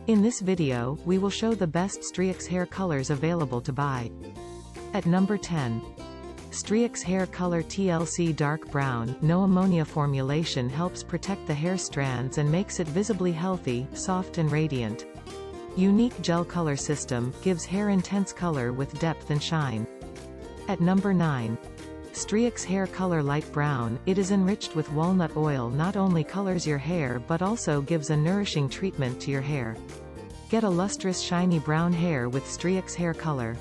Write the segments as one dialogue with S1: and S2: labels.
S1: In this video, we will show the best Streax hair colors available to buy. At number 10. Streax Hair Color TLC Dark Brown, no ammonia formulation helps protect the hair strands and makes it visibly healthy, soft and radiant. Unique gel color system, gives hair intense color with depth and shine. At number 9. Streax Hair Color Light Brown, it is enriched with walnut oil, not only colors your hair but also gives a nourishing treatment to your hair. Get a lustrous shiny brown hair with Streax Hair Color.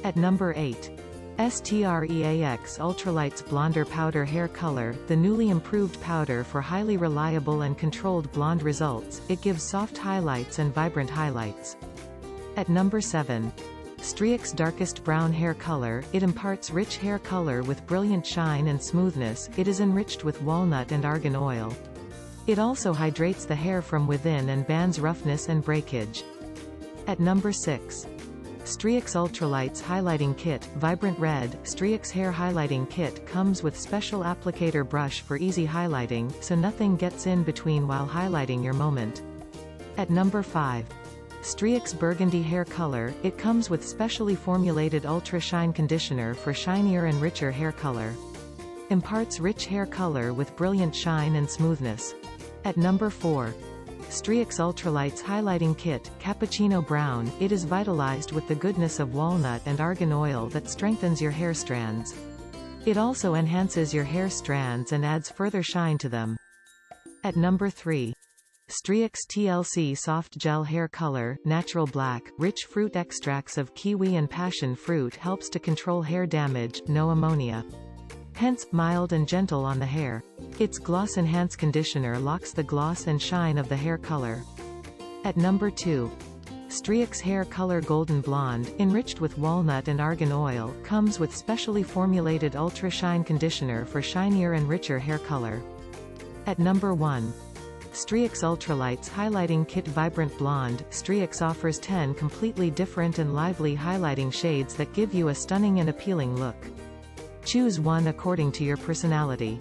S1: At number 8. Streax Ultralights Blonder Powder Hair Color, the newly improved powder for highly reliable and controlled blonde results. It gives soft highlights and vibrant highlights. At number 7. Streax Darkest Brown Hair Color, it imparts rich hair color with brilliant shine and smoothness. It is enriched with walnut and argan oil. It also hydrates the hair from within and bans roughness and breakage. At number 6. Streax Ultralights Highlighting Kit, Vibrant Red. Streax Hair Highlighting Kit comes with special applicator brush for easy highlighting, so nothing gets in between while highlighting your moment. At number 5. Streax Burgundy Hair Color, it comes with specially formulated ULTRASHINE conditioner for shinier and richer hair color. Imparts rich hair color with brilliant shine and smoothness. At number 4. Streax Ultralights Highlighting Kit, Cappuccino Brown, it is vitalized with the goodness of walnut and argan oil that strengthens your hair strands. It also enhances your hair strands and adds further shine to them. At number 3. Streax TLC Soft Gel Hair Color, Natural Black, rich fruit extracts of kiwi and passion fruit helps to control hair damage, no ammonia. Hence, mild and gentle on the hair. Its Gloss Enhance Conditioner locks the gloss and shine of the hair color. At number 2. Streax Hair Color Golden Blonde, enriched with walnut and argan oil, comes with specially formulated ULTRASHINE conditioner for shinier and richer hair color. At number 1. Streax Ultralights Highlighting Kit Vibrant Blonde, Streax offers 10 completely different and lively highlighting shades that give you a stunning and appealing look. Choose one according to your personality.